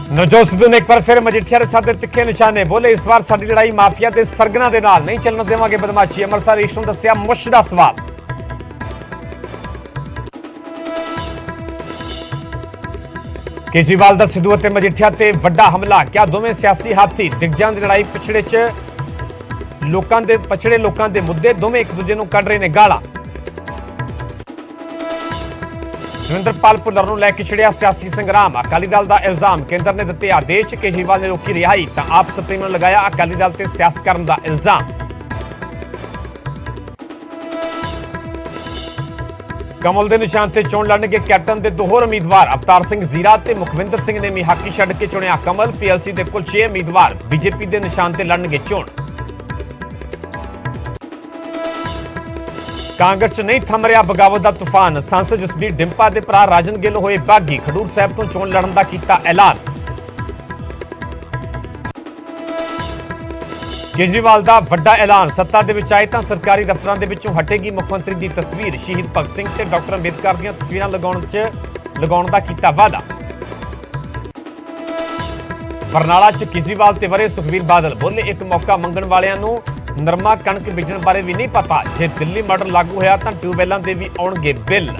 नवजोत सिद्धू ने एक बार फिर मजिठिया ਦੇ ਸਾਹਮਣੇ ਤਿੱਖੇ ਨਿਸ਼ਾਨੇ ਬੋਲੇ ਇਸ ਵਾਰ ਸਾਡੀ ਲੜਾਈ ਮਾਫੀਆ ਦੇ ਸਰਗਨਾ ਦੇ ਨਾਲ ਨਹੀਂ ਚੱਲਣ ਦੇਵਾਂਗੇ ਬਦਮਾਸ਼ੀ ਅੰਮ੍ਰਿਤਸਰ ਈਸਟ ਨੂੰ ਦੱਸਿਆ ਮੁਸ਼ਕਿਲ ਸਵਾਲ केजरीवाल ਦਾ ਸਿੱਧੂ ਅਤੇ ਮਜੀਠੀਆ ਤੇ ਵੱਡਾ ਹਮਲਾ ਕਿਹਾ ਦੋਵੇਂ ਸਿਆਸੀ ਹਾਥੀ ਦਿਗਜਾਂ ਦੀ ਲੜਾਈ ਪਿਛੜੇ ਚ ਪਛੜੇ ਲੋਕਾਂ ਦੇ ਮੁੱਦੇ ਦੋਵੇਂ ਇੱਕ ਦੂਜੇ ਨੂੰ ਕੱਢ ਰਹੇ ਨੇ ਗਾਲਾਂ सुरेंद्रपाल भुल्लर ਨੂੰ ਲੈ ਕੇ ਛਿੜਿਆ ਸਿਆਸੀ ਸੰਗਰਾਮ ਅਕਾਲੀ ਦਲ ਦਾ ਇਲਜ਼ਾਮ ਕੇਂਦਰ ਨੇ ਦਿੱਤੇ ਆਦੇਸ਼ ਕੇਜਰੀਵਾਲ ਨੇ ਰੋਕੀ ਰਿਹਾਈ ਤਾਂ ਆਪ ਸੁਪਰੀਮੋ ਨੇ ਲਗਾਇਆ ਅਕਾਲੀ ਦਲ ਤੇ ਸਿਆਸਤ ਕਰਨ ਦਾ ਇਲਜ਼ਾਮ ਕਮਲ ਦੇ ਨਿਸ਼ਾਨ ਤੇ ਚੋਣ ਲੜਨਗੇ ਕੈਪਟਨ ਦੇ ਦੋ ਹੋਰ ਉਮੀਦਵਾਰ ਅਵਤਾਰ ਸਿੰਘ ਜ਼ੀਰਾ ਤੇ ਮੁਖਵਿੰਦਰ ਸਿੰਘ ਨੇ ਮਿਹਾਕੀ ਛੱਡ ਕੇ ਚੁਣਿਆ ਕਮਲ ਪੀਐਲਸੀ ਦੇ ਕੁੱਲ 6 ਉਮੀਦਵਾਰ ਬੀਜੇਪੀ ਦੇ ਨਿਸ਼ਾਨ ਤੇ ਲੜਨਗੇ ਚੋਣ ਕਾਂਗਰਸ 'ਚ ਨਹੀਂ ਥੰਮ ਰਿਹਾ ਬਗਾਵਤ ਦਾ ਤੂਫਾਨ ਸੰਸਦ ਜਸਬੀਰ ਡਿੰਪਾ ਦੇ ਭਰਾ ਰਾਜਨ ਗਿੱਲ ਹੋਏ ਬਾਗੀ ਖਡੂਰ ਸਾਹਿਬ ਤੋਂ ਚੋਣ ਲੜਨ ਦਾ ਕੀਤਾ ਐਲਾਨ ਕੇਜਰੀਵਾਲ ਦਾ ਵੱਡਾ ਐਲਾਨ ਸੱਤਾ ਦੇ ਵਿੱਚ ਆਏ ਤਾਂ ਸਰਕਾਰੀ ਦਫ਼ਤਰਾਂ ਦੇ ਵਿੱਚੋਂ ਹਟੇਗੀ ਮੁੱਖ ਮੰਤਰੀ ਦੀ ਤਸਵੀਰ ਸ਼ਹੀਦ ਭਗਤ ਸਿੰਘ ਤੇ ਡਾਕਟਰ ਅੰਬੇਦਕਰ ਦੀਆਂ ਤਸਵੀਰਾਂ ਲਗਾਉਣ ਦਾ ਕੀਤਾ ਵਾਅਦਾ ਬਰਨਾਲਾ 'ਚ ਕੇਜਰੀਵਾਲ ਤੇ ਵਰੇ ਸੁਖਬੀਰ ਬਾਦਲ ਬੋਲੇ ਇੱਕ ਮੌਕਾ ਮੰਗਣ ਵਾਲਿਆਂ ਨੂੰ ਨਰਮਾ ਕਣਕ ਬੀਜਣ ਬਾਰੇ ਵੀ ਨਹੀਂ ਪਤਾ ਜੇ ਦਿੱਲੀ ਮਾਡਲ ਲਾਗੂ ਹੋਇਆ ਤਾਂ ਟਿਊਬਵੈਲਾਂ ਦੇ ਵੀ ਆਉਣਗੇ ਬਿੱਲ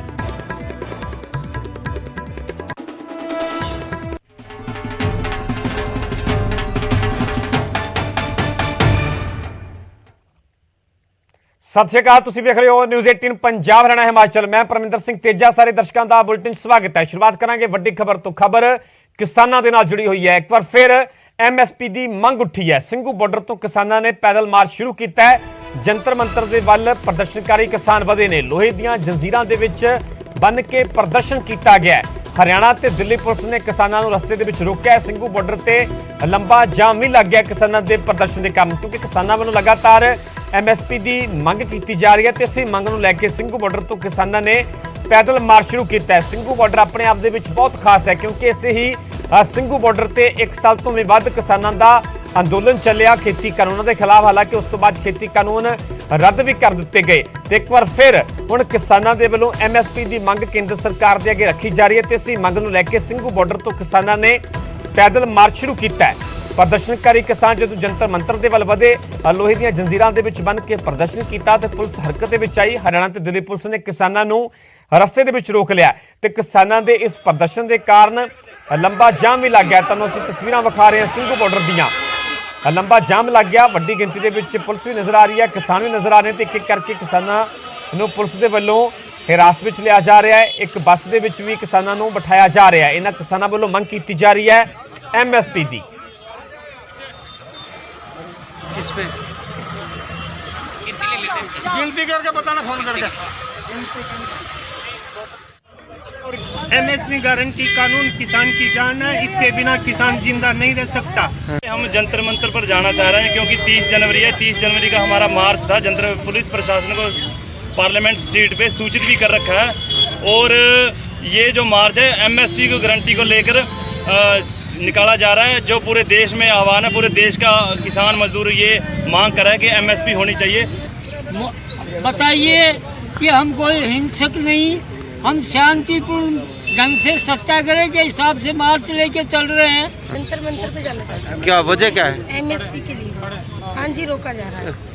ਸਤਿ ਸ਼੍ਰੀ ਅਕਾਲ ਤੁਸੀਂ ਵੇਖ ਰਹੇ ਹੋ ਨਿਊਜ਼ 18 ਪੰਜਾਬ ਹਰਿਆਣਾ ਹਿਮਾਚਲ ਮੈਂ ਪਰਮਿੰਦਰ ਸਿੰਘ ਤੇਜਾ ਸਾਰੇ ਦਰਸ਼ਕਾਂ ਦਾ ਬੁਲੇਟਿਨ ਸਵਾਗਤ ਹੈ ਸ਼ੁਰੂਆਤ ਕਰਾਂਗੇ ਵੱਡੀ ਖਬਰ ਤੋਂ ਖਬਰ ਕਿਸਾਨਾਂ ਦੇ ਨਾਲ ਜੁੜੀ ਹੋਈ ਹੈ ਇੱਕ ਵਾਰ ਫਿਰ ਐਮਐਸਪੀ ਦੀ ਮੰਗ ਉੱਠੀ ਹੈ ਸਿੰਘੂ ਬਾਰਡਰ ਤੋਂ ਕਿਸਾਨਾਂ ਨੇ ਪੈਦਲ ਮਾਰਚ ਸ਼ੁਰੂ ਕੀਤਾ ਹੈ ਜੰਤਰ ਮੰਤਰ ਦੇ ਵੱਲ ਪ੍ਰਦਰਸ਼ਨਕਾਰੀ ਕਿਸਾਨ ਵਧੇ ਨੇ ਲੋਹੇ ਦੀਆਂ ਜੰਜ਼ੀਰਾਂ ਦੇ ਵਿੱਚ ਬੰਨ ਕੇ ਪ੍ਰਦਰਸ਼ਨ ਕੀਤਾ ਗਿਆ ਹੈ ਹਰਿਆਣਾ ਤੇ ਦਿੱਲੀ ਪੁਲਿਸ ਨੇ ਕਿਸਾਨਾਂ ਨੂੰ ਰਸਤੇ ਦੇ ਵਿੱਚ ਰੋਕਿਆ ਸਿੰਘੂ ਬਾਰਡਰ ਤੇ ਲੰਬਾ ਜਾਮ ਵੀ ਲੱਗ ਗਿਆ ਕਿਸਾਨਾਂ ਦੇ ਪ੍ਰਦਰਸ਼ਨ ਦੇ ਕਾਰਨ ਕਿਉਂਕਿ ਕਿਸਾਨਾਂ ਵੱਲੋਂ ਲਗਾਤਾਰ ਐਮਐਸਪੀ ਦੀ ਮੰਗ ਕੀਤੀ ਜਾ ਰਹੀ ਹੈ ਤੇ ਇਸੇ ਮੰਗ ਨੂੰ ਲੈ ਕੇ ਸਿੰਘੂ ਬਾਰਡਰ ਤੋਂ ਕਿਸਾਨਾਂ ਨੇ ਪੈਦਲ ਮਾਰਚ ਸ਼ੁਰੂ ਕੀਤਾ ਹੈ ਸਿੰਘੂ ਬਾਰਡਰ ਆਪਣੇ ਆਪ ਦੇ ਵਿੱਚ ਬਹੁਤ ਖਾਸ ਹੈ ਕਿਉਂਕਿ ਇਸੇ ਹੀ ਸਿੰਘੂ ਬਾਰਡਰ ਤੇ 1 ਸਾਲ ਤੋਂ ਵੀ ਵੱਧ ਕਿਸਾਨਾਂ ਦਾ ਅੰਦੋਲਨ ਚੱਲਿਆ ਖੇਤੀ ਕਾਨੂੰਨਾਂ ਦੇ ਖਿਲਾਫ ਹਾਲਾਂਕਿ ਉਸ ਤੋਂ ਬਾਅਦ ਖੇਤੀ ਕਾਨੂੰਨ ਰੱਦ ਵੀ ਕਰ ਦਿੱਤੇ ਗਏ ਤੇ ਇੱਕ ਵਾਰ ਫਿਰ ਹੁਣ ਕਿਸਾਨਾਂ ਦੇ ਵੱਲੋਂ ਐਮਐਸਪੀ ਦੀ ਮੰਗ ਕੇਂਦਰ ਸਰਕਾਰ ਦੇ ਅੱਗੇ ਰੱਖੀ ਜਾ ਰਹੀ ਹੈ ਤੇ ਇਸੇ ਮੰਗ ਨੂੰ ਲੈ ਕੇ ਸਿੰਘੂ ਬਾਰਡਰ ਤੋਂ ਕਿਸਾਨਾਂ ਨੇ ਪੈਦਲ ਮਾਰਚ ਸ਼ੁਰੂ ਕੀਤਾ ਹੈ ਪ੍ਰਦਰਸ਼ਨਕਾਰੀ ਕਿਸਾਨ ਜਦੋਂ ਜੰਤਰ ਮੰਤਰ ਦੇ ਵੱਲ ਵਧੇ ਲੋਹੇ ਦੀਆਂ ਜੰਜ਼ੀਰਾਂ ਦੇ ਵਿੱਚ ਬੰਨ੍ਹ ਕੇ ਪ੍ਰਦਰਸ਼ਨ ਕੀਤਾ ਤੇ ਪੁਲਿਸ ਹਰਕਤ ਦੇ ਵਿੱਚ ਆਈ ਹਰਿਆਣਾ ਤੇ ਦਿੱਲੀ ਪੁਲਿਸ ਨੇ ਕਿਸਾਨਾਂ ਨੂੰ ਰਸਤੇ ਦੇ ਵਿੱਚ ਰੋਕ ਲਿਆ ਤੇ ਕਿਸਾਨਾਂ ਦੇ ਇਸ ਪ੍ਰਦਰਸ਼ਨ ਦੇ ਕਾਰਨ ਲੰਬਾ ਜਾਮ ਵੀ ਲੱਗ ਗਿਆ ਤੁਹਾਨੂੰ ਅਸੀਂ ਤਸਵੀਰਾਂ ਵਿਖਾ ਰਹੇ ਹਾਂ ਸਿੰਘੂ ਬਾਰਡਰ ਦੀਆਂ ਲੰਬਾ ਜਾਮ ਲੱਗ ਗਿਆ ਵੱਡੀ ਗਿਣਤੀ ਦੇ ਵਿੱਚ ਪੁਲਿਸ ਵੀ ਨਜ਼ਰ ਆ ਰਹੀ ਹੈ ਕਿਸਾਨ ਵੀ ਨਜ਼ਰ ਆ ਰਹੇ ਤੇ ਇੱਕ ਇੱਕ ਕਰਕੇ ਕਿਸਾਨਾਂ ਨੂੰ ਪੁਲਿਸ ਦੇ ਵੱਲੋਂ ਹਿਰਾਸਤ ਵਿੱਚ ਲਿਆ ਜਾ ਰਿਹਾ ਹੈ ਇੱਕ ਬੱਸ ਦੇ ਵਿੱਚ ਵੀ ਕਿਸਾਨਾਂ ਨੂੰ ਬਿਠਾਇਆ ਜਾ ਰਿਹਾ ਹੈ ਇਹਨਾਂ ਕਿਸਾਨਾਂ ਵੱਲੋਂ ਮੰਗ ਕੀਤੀ ਜਾ ਰਹੀ ਹੈ ਐਮਐਸਪੀ ਦੀ गिनती करके बताना फोन करके और एमएसपी गारंटी कानून किसान की जान है इसके बिना किसान जिंदा नहीं रह सकता हम जंतर मंतर पर जाना चाह रहे हैं क्योंकि 30 जनवरी है 30 जनवरी का हमारा मार्च था जंतर पुलिस प्रशासन को पार्लियामेंट स्ट्रीट पे सूचित भी कर रखा है और ये जो मार्च है एमएसपी को गारंटी को लेकर निकाला जा रहा है जो पूरे देश में आह्वान है पूरे देश का किसान मजदूर ये मांग कर रहा है कि एमएसपी होनी चाहिए बताइए कि हम कोई हिंसक नहीं हम शांतिपूर्ण ढंग से सत्याग्रह के हिसाब से मार्च लेके चल रहे हैं जंतर मंतर पे जाना चाहते हैं क्या वजह क्या है एमएसपी के लिए हाँ जी रोका जा रहा है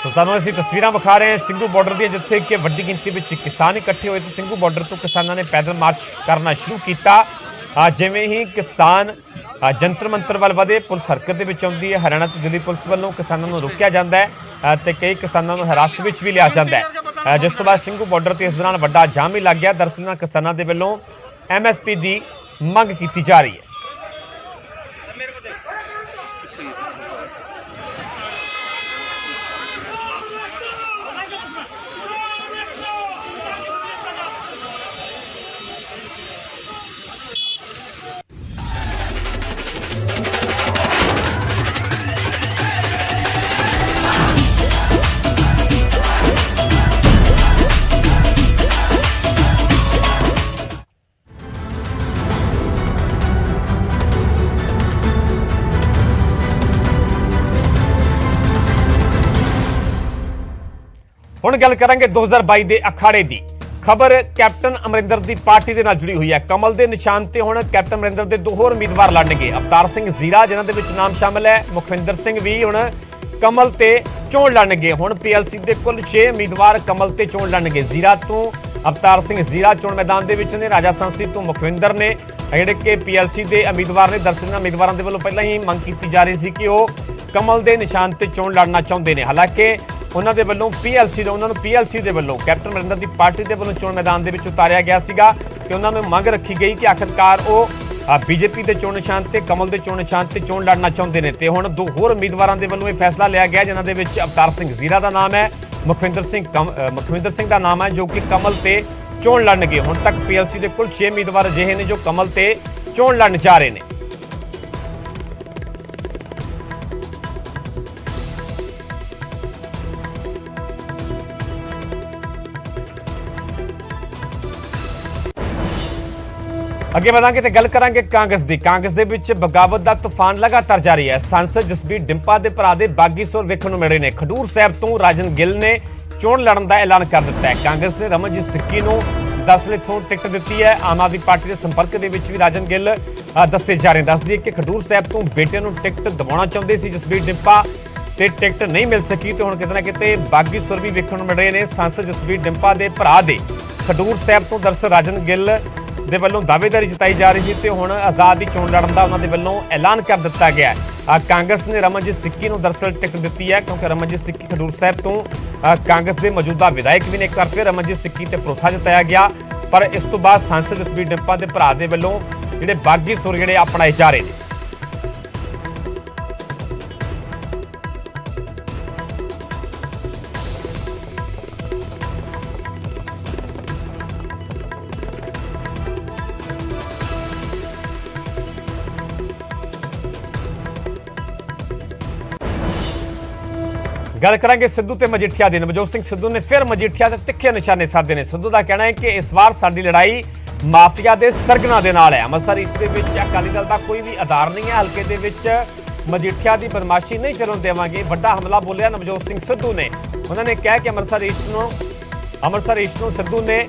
ਤੁਹਾਨੂੰ ਅਸੀਂ ਤਸਵੀਰਾਂ ਵਿਖਾ ਰਹੇ ਹਾਂ ਸਿੰਘੂ ਬਾਰਡਰ ਦੀਆਂ ਜਿੱਥੇ ਕਿ ਵੱਡੀ ਗਿਣਤੀ ਵਿੱਚ ਕਿਸਾਨ ਇਕੱਠੇ ਹੋਏ ਤੇ ਸਿੰਘੂ ਬਾਰਡਰ ਤੋਂ ਕਿਸਾਨਾਂ ਨੇ ਪੈਦਲ ਮਾਰਚ ਕਰਨਾ ਸ਼ੁਰੂ ਕੀਤਾ ਜਿਵੇਂ ਹੀ ਕਿਸਾਨ ਜੰਤਰ ਮੰਤਰ ਵੱਲ ਵਧੇ ਪੁਲਿਸ ਹਰਕਤ ਦੇ ਵਿੱਚ ਆਉਂਦੀ ਹੈ ਹਰਿਆਣਾ ਤੇ ਦਿੱਲੀ ਪੁਲਿਸ ਵੱਲੋਂ ਕਿਸਾਨਾਂ ਨੂੰ ਰੋਕਿਆ ਜਾਂਦਾ ਹੈ ਤੇ ਕਈ ਕਿਸਾਨਾਂ ਨੂੰ ਹਿਰਾਸਤ ਵਿੱਚ ਵੀ ਲਿਆ ਜਾਂਦਾ ਹੈ ਜਿਸ ਤੋਂ ਬਾਅਦ ਸਿੰਘੂ ਬਾਰਡਰ ਤੇ ਇਸ ਦੌਰਾਨ ਵੱਡਾ ਜਾਮ ਵੀ ਲੱਗ ਗਿਆ ਦਰਅਸਲ ਕਿਸਾਨਾਂ ਦੇ ਵੱਲੋਂ ਐਮਐਸਪੀ ਦੀ ਮੰਗ ਕੀਤੀ ਜਾ ਰਹੀ ਹੈ ਹੁਣ ਗੱਲ ਕਰਾਂਗੇ 2022 ਦੇ ਅਖਾੜੇ ਦੀ ਖਬਰ ਕੈਪਟਨ ਅਮਰਿੰਦਰ ਦੀ ਪਾਰਟੀ ਦੇ ਨਾਲ ਜੁੜੀ ਹੋਈ ਹੈ। ਕਮਲ ਦੇ ਨਿਸ਼ਾਨ ਤੇ ਹੁਣ ਕੈਪਟਨ ਅਮਰਿੰਦਰ ਦੇ ਦੋ ਹੋਰ ਉਮੀਦਵਾਰ ਲੜਨਗੇ। ਅਵਤਾਰ ਸਿੰਘ ਜ਼ੀਰਾ ਜਿਨ੍ਹਾਂ ਦੇ ਵਿੱਚ ਨਾਮ ਸ਼ਾਮਲ ਹੈ, ਮੁਖਵਿੰਦਰ ਸਿੰਘ ਵੀ ਹੁਣ ਕਮਲ ਤੇ ਚੋਣ ਲੜਨਗੇ। ਹੁਣ ਪੀਐਲਸੀ ਦੇ ਕੁੱਲ 6 ਉਮੀਦਵਾਰ ਕਮਲ ਤੇ ਚੋਣ ਲੜਨਗੇ। ਜ਼ੀਰਾ ਤੋਂ ਅਵਤਾਰ ਸਿੰਘ ਜ਼ੀਰਾ ਚੋਣ ਮੈਦਾਨ ਦੇ ਵਿੱਚ ਨੇ। ਰਾਜਾ ਸੰਸਦੀ ਤੋਂ ਮੁਖਵਿੰਦਰ ਨੇ ਜਿਹੜੇ ਕਿ ਪੀਐਲਸੀ ਦੇ ਉਮੀਦਵਾਰ ਨੇ। ਦਰਅਸਲ ਉਮੀਦਵਾਰਾਂ ਦੇ ਵੱਲੋਂ ਪਹਿਲਾਂ ਹੀ ਮੰਗ ਕੀਤੀ ਜਾ ਰਹੀ ਸੀ ਕਿ ਉਹ ਕਮਲ ਦੇ ਨਿਸ਼ਾਨ ਤੇ ਚੋਣ ਲੜਨਾ ਚਾਹੁੰਦੇ ਨੇ। ਹਾਲਾਂਕਿ ਉਹਨਾਂ ਦੇ ਵੱਲੋਂ ਪੀਐਲਸੀ ਦੇ ਵੱਲੋਂ ਕੈਪਟਨ ਅਮਰਿੰਦਰ ਦੀ ਪਾਰਟੀ ਦੇ ਵੱਲੋਂ ਚੋਣ ਮੈਦਾਨ ਦੇ ਵਿੱਚ ਉਤਾਰਿਆ ਗਿਆ ਸੀਗਾ ਕਿ ਉਹਨਾਂ ਨੂੰ ਮੰਗ ਰੱਖੀ ਗਈ ਕਿ ਆਖਿਰਕਾਰ ਉਹ ਬੀਜੇਪੀ ਦੇ ਚੋਣ ਨਿਸ਼ਾਨ ਤੇ ਕਮਲ ਦੇ ਚੋਣ ਨਿਸ਼ਾਨ ਤੇ ਚੋਣ ਲੜਨਾ ਚਾਹੁੰਦੇ ਨੇ। ਤੇ ਹੁਣ ਦੋ ਹੋਰ ਉਮੀਦਵਾਰਾਂ ਦੇ ਵੱਲੋਂ ਇਹ ਫੈਸਲਾ ਲਿਆ ਗਿਆ ਜਿਨ੍ਹਾਂ ਦੇ ਵਿੱਚ ਅਵਤਾਰ ਸਿੰਘ ਜ਼ੀਰਾ ਦਾ ਨਾਮ ਹੈ, ਮੁਖਵਿੰਦਰ ਸਿੰਘ ਦਾ ਨਾਮ ਹੈ ਜੋ ਕਿ ਕਮਲ ਤੇ ਚੋਣ ਲੜਨਗੇ। ਹੁਣ ਤੱਕ ਪੀਐਲਸੀ ਦੇ ਕੁੱਲ 6 ਉਮੀਦਵਾਰ ਅਜਿਹੇ ਨੇ ਜੋ ਕਮਲ ਤੇ ਚੋਣ ਲੜਨ ਜਾ ਰਹੇ ਨੇ। ਅੱਗੇ ਵਧਾਂਗੇ ਤੇ ਗੱਲ ਕਰਾਂਗੇ ਕਾਂਗਰਸ ਦੀ। ਕਾਂਗਰਸ ਦੇ ਵਿੱਚ ਬਗਾਵਤ ਦਾ ਤੂਫਾਨ ਲਗਾਤਾਰ ਜਾਰੀ ਹੈ। ਸੰਸਦ ਜਸਬੀਰ ਡਿੰਪਾ ਦੇ ਭਰਾ ਦੇ ਬਾਗੀ ਸੁਰ ਵੇਖਣ ਨੂੰ ਮਿਲ ਰਹੇ ਨੇ। ਖਡੂਰ ਸਾਹਿਬ ਤੋਂ ਰਾਜਨ ਗਿੱਲ ਨੇ ਚੋਣ ਲੜਨ ਦਾ ਐਲਾਨ ਕਰ ਦਿੱਤਾ ਹੈ। ਕਾਂਗਰਸ ਨੇ ਰਮਨਜੀਤ ਸਿੱਕੀ ਨੂੰ ਦਰਅਸਲ ਇੱਥੋਂ ਟਿਕਟ ਦਿੱਤੀ ਹੈ। ਆਮ ਆਦਮੀ ਪਾਰਟੀ ਦੇ ਸੰਪਰਕ ਦੇ ਵਿੱਚ ਵੀ ਰਾਜਨ ਗਿੱਲ ਦੱਸੇ ਜਾ ਰਹੇ। ਦੱਸ ਦਈਏ ਕਿ ਖਡੂਰ ਸਾਹਿਬ ਤੋਂ ਬੇਟੇ ਨੂੰ ਟਿਕਟ ਦਿਵਾਉਣਾ ਚਾਹੁੰਦੇ ਸੀ ਜਸਬੀਰ ਡਿੰਪਾ ਤੇ ਟਿਕਟ ਨਹੀਂ ਮਿਲ ਸਕੀ ਤੇ ਹੁਣ ਕਿਤੇ ਨਾ ਕਿਤੇ ਬਾਗੀ ਸੁਰ ਵੀ ਵੇਖਣ ਨੂੰ ਮਿਲ ਰਹੇ ਨੇ। ਸੰਸਦ ਜਸਬੀਰ ਡਿੰਪਾ ਦੇ ਭਰਾ ਦੇ ਖਡੂਰ ਸਾਹਿਬ ਤੋਂ ਦਰਅਸਲ ਰਾਜਨ ਗਿੱਲ ਦੇ ਵੱਲੋਂ ਦਾਅਵੇਦਾਰੀ ਜਤਾਈ ਜਾ ਰਹੀ ਸੀ ਤੇ ਹੁਣ ਆਜ਼ਾਦ ਦੀ ਚੋਣ ਲੜਨ ਦਾ ਉਹਨਾਂ ਦੇ ਵੱਲੋਂ ਐਲਾਨ ਕਰ ਦਿੱਤਾ ਗਿਆ ਹੈ। ਕਾਂਗਰਸ ਨੇ ਰਮਨਜੀਤ ਸਿੱਕੀ ਨੂੰ ਦਰਅਸਲ ਟਿਕਟ ਦਿੱਤੀ ਹੈ ਕਿਉਂਕਿ ਰਮਨਜੀਤ ਸਿੱਕੀ ਖਡੂਰ ਸਾਹਿਬ ਤੋਂ ਕਾਂਗਰਸ ਦੇ ਮੌਜੂਦਾ ਵਿਧਾਇਕ ਵੀ ਨੇ। ਇੱਕ ਵਾਰ ਫਿਰ ਰਮਨਜੀਤ ਸਿੱਕੀ ਤੇ ਭਰੋਸਾ ਜਤਾਇਆ ਗਿਆ ਪਰ ਇਸ ਤੋਂ ਬਾਅਦ ਸੰਸਦ ਜਸਬੀਰ ਡਿੰਪਾ ਦੇ ਭਰਾ ਦੇ ਵੱਲੋਂ ਜਿਹੜੇ ਬਾਗੀ ਸੁਰ ਜਿਹੜੇ ਅਪਣਾਏ ਜਾ ਰਹੇ ਨੇ। ਗੱਲ ਕਰਾਂਗੇ ਸਿੱਧੂ ਤੇ ਮਜੀਠੀਆ ਦੀ। ਨਵਜੋਤ ਸਿੰਘ ਸਿੱਧੂ ਨੇ ਫਿਰ ਮਜੀਠੀਆ ਦੇ ਤਿੱਖੇ ਨਿਸ਼ਾਨੇ ਸਾਧੇ ਨੇ। ਸਿੱਧੂ ਦਾ ਕਹਿਣਾ ਹੈ ਕਿ ਇਸ ਵਾਰ ਸਾਡੀ ਲੜਾਈ ਮਾਫੀਆ ਦੇ ਸਰਗਨਾ ਦੇ ਨਾਲ ਹੈ। ਅੰਮ੍ਰਿਤਸਰ ਇਸ ਦੇ ਵਿੱਚ ਅਕਾਲੀ ਦਲ ਦਾ ਕੋਈ ਵੀ ਆਧਾਰ ਨਹੀਂ ਹੈ। ਹਲਕੇ ਦੇ ਵਿੱਚ ਮਜੀਠੀਆ ਦੀ ਬਦਮਾਸ਼ੀ ਨਹੀਂ ਚੱਲਣ ਦੇਵਾਂਗੇ, ਵੱਡਾ ਹਮਲਾ ਬੋਲਿਆ ਨਵਜੋਤ ਸਿੰਘ ਸਿੱਧੂ ਨੇ। ਉਹਨਾਂ ਨੇ ਕਿਹਾ ਕਿ ਅੰਮ੍ਰਿਤਸਰ ਈਸਟ ਨੂੰ ਸਿੱਧੂ ਨੇ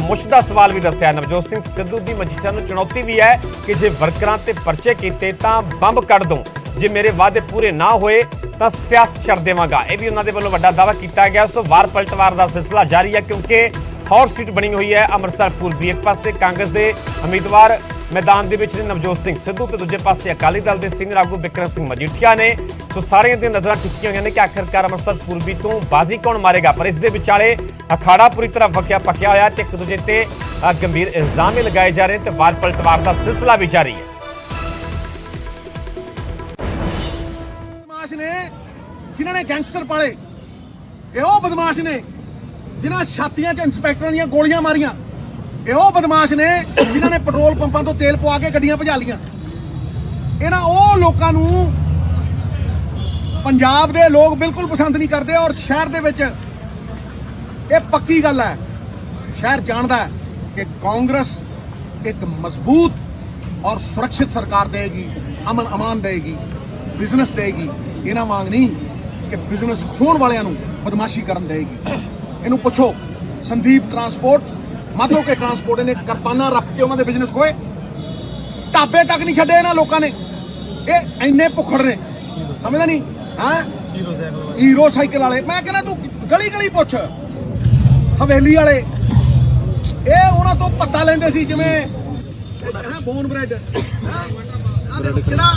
ਮੁਸ਼ਦਾ ਸਵਾਲ ਵੀ ਦੱਸਿਆ। ਨਵਜੋਤ ਸਿੰਘ ਸਿੱਧੂ ਦੀ ਮਜੀਠੀਆ ਨੂੰ ਚੁਣੌਤੀ ਵੀ ਹੈ ਕਿ ਜੇ ਵਰਕਰਾਂ ਤੇ ਪਰਚੇ ਕੀਤੇ ਤਾਂ ਬੰਬ ਕੱਢ ਦੂੰ, ਜੇ ਮੇਰੇ ਵਾਅਦੇ ਪੂਰੇ ਨਾ ਹੋਏ ਤਾਂ ਸਿਆਸਤ ਛੱਡ ਦੇਵਾਂਗਾ। ਇਹ ਵੀ ਉਹਨਾਂ ਦੇ ਵੱਲੋਂ ਵੱਡਾ ਦਾਅਵਾ ਕੀਤਾ ਗਿਆ। ਸੋ ਵਾਰ ਪਲਟਵਾਰ ਦਾ ਸਿਲਸਿਲਾ ਜਾਰੀ ਹੈ ਕਿਉਂਕਿ ਹੌਟ ਸੀਟ ਬਣੀ ਹੋਈ ਹੈ ਅੰਮ੍ਰਿਤਸਰ ਪੂਰਬੀ। ਇੱਕ ਪਾਸੇ ਕਾਂਗਰਸ ਦੇ ਉਮੀਦਵਾਰ ਮੈਦਾਨ ਦੇ ਵਿੱਚ ਨੇ ਨਵਜੋਤ ਸਿੰਘ ਸਿੱਧੂ ਤੇ ਦੂਜੇ ਪਾਸੇ ਅਕਾਲੀ ਦਲ ਦੇ ਸੀਨੀਅਰ ਆਗੂ ਬਿਕਰਮ ਸਿੰਘ ਮਜੀਠੀਆ ਨੇ। ਸੋ ਸਾਰਿਆਂ ਦੀਆਂ ਨਜ਼ਰਾਂ ਟਿੱਕੀਆਂ ਹੋਈਆਂ ਨੇ ਕਿ ਆਖਿਰਕਾਰ ਅੰਮ੍ਰਿਤਸਰ ਪੂਰਬੀ ਤੋਂ ਬਾਜ਼ੀ ਕੌਣ ਮਾਰੇਗਾ। ਪਰ ਇਸ ਦੇ ਵਿਚਾਲੇ ਅਖਾੜਾ ਪੂਰੀ ਤਰ੍ਹਾਂ ਪੱਕਿਆ ਹੋਇਆ ਤੇ ਇੱਕ ਦੂਜੇ ਤੇ ਗੰਭੀਰ ਇਲਜ਼ਾਮ ਲਗਾਏ ਜਾ ਰਹੇ ਤੇ ਵਾਰ ਪਲਟਵਾਰ ਦਾ ਸਿਲਸਿਲਾ ਵੀ ਜਾਰੀ ਹੈ। ਨੇ ਜਿਨ੍ਹਾਂ ਨੇ ਗੈਂਗਸਟਰ ਪਾਲੇ, ਇਹ ਉਹ ਬਦਮਾਸ਼ ਨੇ ਜਿਨ੍ਹਾਂ ਛਾਤੀਆਂ 'ਚ ਇੰਸਪੈਕਟਰਾਂ ਦੀਆਂ ਗੋਲੀਆਂ ਮਾਰੀਆਂ। ਇਹ ਉਹ ਬਦਮਾਸ਼ ਨੇ ਜਿਨ੍ਹਾਂ ਨੇ ਪੈਟਰੋਲ ਪੰਪਾਂ ਤੋਂ ਤੇਲ ਪਵਾ ਕੇ ਗੱਡੀਆਂ ਭਜਾ ਲੀਆਂ। ਇਹਨਾਂ ਉਹ ਲੋਕਾਂ ਨੂੰ ਪੰਜਾਬ ਦੇ ਲੋਕ ਬਿਲਕੁਲ ਪਸੰਦ ਨਹੀਂ ਕਰਦੇ ਔਰ ਸ਼ਹਿਰ ਦੇ ਵਿੱਚ ਇਹ ਪੱਕੀ ਗੱਲ ਹੈ, ਸ਼ਹਿਰ ਜਾਣਦਾ ਹੈ ਕਿ ਕਾਂਗਰਸ ਇੱਕ ਮਜ਼ਬੂਤ ਔਰ ਸੁਰੱਖਿਅਤ ਸਰਕਾਰ ਦੇਗੀ, ਅਮਨ ਅਮਾਨ ਦੇਗੀ, ਬਿਜ਼ਨਸ ਦੇਗੀ। ਇਹਨਾਂ ਮੰਗ ਨਹੀਂ ਕਿ ਬਿਜ਼ਨਸ ਖੋਣ ਵਾਲਿਆਂ ਨੂੰ ਬਦਮਾਸ਼ੀ ਕਰਨ ਦੇਗੀ। ਇਹਨੂੰ ਪੁੱਛੋ ਸੰਦੀਪ ਟਰਾਂਸਪੋਰਟ, ਮਾਧੋ ਕੇ ਟਰਾਂਸਪੋਰਟ, ਇਹਨੇ ਕਿਰਪਾਨਾਂ ਰੱਖ ਕੇ ਉਹਨਾਂ ਦੇ ਬਿਜ਼ਨਸ ਖੋਏ, ਢਾਬੇ ਤੱਕ ਨਹੀਂ ਛੱਡੇ ਇਹਨਾਂ ਲੋਕਾਂ ਨੇ। ਇਹ ਇੰਨੇ ਭੁੱਖੜ ਨੇ, ਸਮਝਦਾ ਨਹੀਂ। ਹਾਂ ਹੀਰੋ ਸਾਈਕਲ ਵਾਲੇ, ਮੈਂ ਕਹਿੰਦਾ ਤੂੰ ਗਲੀ ਗਲੀ ਪੁੱਛ, ਹਵੇਲੀ ਵਾਲੇ, ਇਹ ਉਹਨਾਂ ਤੋਂ ਪਤਾ ਲੈਂਦੇ ਸੀ ਜਿਵੇਂ ਬੋਨ ਬ੍ਰੈਡ, ਕਿਹੜਾ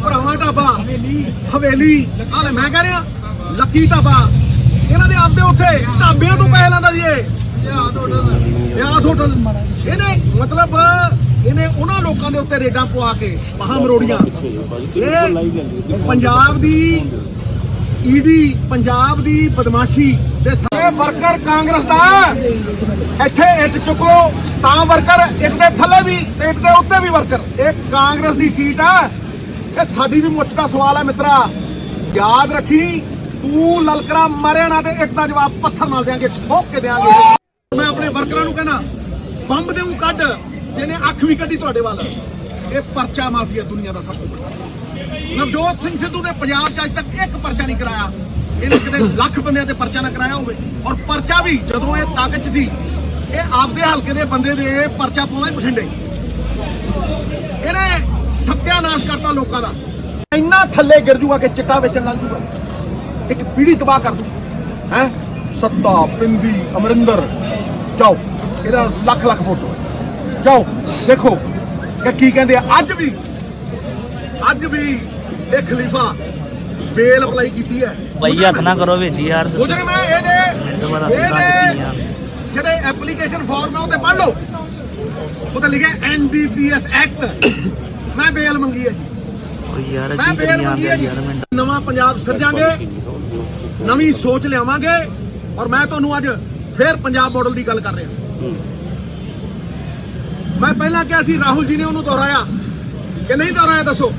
ਭਰਾਵਾਂ ਢਾਬਾ, ਹਵੇਲੀ ਆਲੇ, ਮੈਂ ਕਹਿ ਰਿਹਾ ਲੱਕੀ ਢਾਬਾ, ਇਹਨਾਂ ਦੇ ਆਪਦੇ ਉੱਥੇ ਢਾਬਿਆਂ ਤੋਂ ਪੈਸੇ ਲੈਂਦਾ ਸੀ ਯਾਦ ਹੋਟਲ। ਇਹਨੇ ਮਤਲਬ ਇਹਨੇ ਉਹਨਾਂ ਲੋਕਾਂ ਦੇ ਉੱਤੇ ਰੇਡਾਂ ਪਵਾ ਕੇ ਮਹਾ ਮਰੋੜੀਆਂ। ਇਹ ਪੰਜਾਬ ਦੀ ਈਡੀ, ਪੰਜਾਬ ਦੀ ਬਦਮਾਸ਼ੀ ਦੇ ਸਾਰੇ ਵਰਕਰ ਕਾਂਗਰਸ ਦਾ ਇੱਥੇ ਇੱਟ ਚੁੱਕੋ ਤਾਂ ਵਰਕਰ, ਇੱਕ ਦੇ ਥੱਲੇ ਵੀ ਤੇ ਇੱਕ ਦੇ ਉੱਤੇ ਵੀ ਵਰਕਰ। ਇਹ ਕਾਂਗਰਸ ਦੀ ਸੀਟ ਆ, ਇਹ ਸਾਡੀ ਵੀ ਮੁੱਛ ਦਾ ਸਵਾਲ ਹੈ ਮਿੱਤਰਾ। ਯਾਦ ਰੱਖੀ, ਤੂੰ ਲਲਕਰਾ ਮਾਰਿਆ ਨਾ ਤੇ ਇੱਕ ਦਾ ਜਵਾਬ ਪੱਥਰ ਨਾਲ ਦੇਾਂਗੇ, ਠੋਕ ਕੇ ਦੇਾਂਗੇ। ਮੈਂ ਆਪਣੇ ਵਰਕਰਾਂ ਨੂੰ ਕਹਿੰਦਾ ਬੰਬ ਦੇਉਂ ਕੱਢ, ਜਿਹਨੇ ਅੱਖ ਵੀ ਕੱਢੀ ਤੁਹਾਡੇ ਵੱਲ। ਇਹ ਪਰਚਾ ਮਾਫੀਆ ਦੁਨੀਆ ਦਾ ਸਭ ਤੋਂ ਵੱਡਾ। ਨਵਜੋਤ ਸਿੰਘ ਸਿੱਧੂ ਨੇ ਪੰਜਾਬ 'ਚ ਅੱਜ ਤੱਕ ਇੱਕ ਪਰਚਾ ਨਹੀਂ ਕਰਾਇਆ। ਇਹਨੇ ਕਿਤੇ ਲੱਖ ਬੰਦਿਆਂ ਤੇ ਪਰਚਾ ਨਾ ਕਰਾਇਆ ਹੋਵੇ। ਔਰ ਪਰਚਾ ਵੀ ਜਦੋਂ ਇਹ ਤਾਕਤ 'ਚ ਸੀ ਆਪਦੇ ਹਲਕੇ ਦੇ ਬੰਦੇ ਦੇ ਪਰਚਾ ਪਾਉਣਾ ਹੀ ਬਠਿੰਡੇ। ਇਹਨੇ ਸੱਤਿਆਨਾਸ਼ ਕਰਤਾ ਲੋਕਾਂ ਦਾ। ਇੰਨਾ ਥੱਲੇ ਗਿਰ ਜੂਗਾ ਕਿ ਚਿੱਟਾ ਵੇਚਣ ਲੱਗ ਜੂਗਾ, ਇੱਕ ਪੀੜ੍ਹੀ ਤਬਾਹ ਕਰ ਦੂ ਹੈ। ਸੱਤਾ ਪਿੰਦੀ ਅਮਰਿੰਦਰ ਜਾਓ, ਇਹਦਾ ਲੱਖ ਲੱਖ ਫੋਟੋ ਜਾਓ ਦੇਖੋ ਕਿ ਕੀ ਕਹਿੰਦੇ ਆ। ਅੱਜ ਵੀ ਇਹ ਖਲੀਫਾ ਬੇਲ ਅਪਲਾਈ ਕੀਤੀ ਹੈ। ਭਾਈ ਹੱਥ ਨਾ ਕਰੋ ਵਿੱਚ ਯਾਰ। ਉਹਦੇ ਮੈਂ ਇਹਦੇ ਜਿਹੜੇ ਐਪਲੀਕੇਸ਼ਨ ਫਾਰਮ ਹੈ ਉਹ ਤੇ ਪੜ੍ਹ ਲਓ, ਉਹ ਤੇ ਲਿਖਿਆ NDPS ਐਕਟ। ਮੈਂ ਬੇਲ ਮੰਗੀ ਹੈ ਜੀ, ਯਾਰ ਮੈਂ ਬੇਲ ਮੰਗੀ ਹੈ ਜੀ। ਨਵਾਂ ਪੰਜਾਬ ਸਿਰਜਾਂਗੇ, ਨਵੀਂ ਸੋਚ ਲਿਆਵਾਂਗੇ। ਔਰ ਮੈਂ ਤੁਹਾਨੂੰ ਅੱਜ ਫੇਰ ਪੰਜਾਬ ਮਾਡਲ ਦੀ ਗੱਲ ਕਰ ਰਿਹਾ। ਮੈਂ ਪਹਿਲਾਂ ਕਿਹਾ ਸੀ, ਰਾਹੁਲ ਜੀ ਨੇ ਉਹਨੂੰ ਦੁਹਰਾਇਆ ਕਿ ਨਹੀਂ ਦੁਹਰਾਇਆ ਦੱਸੋ।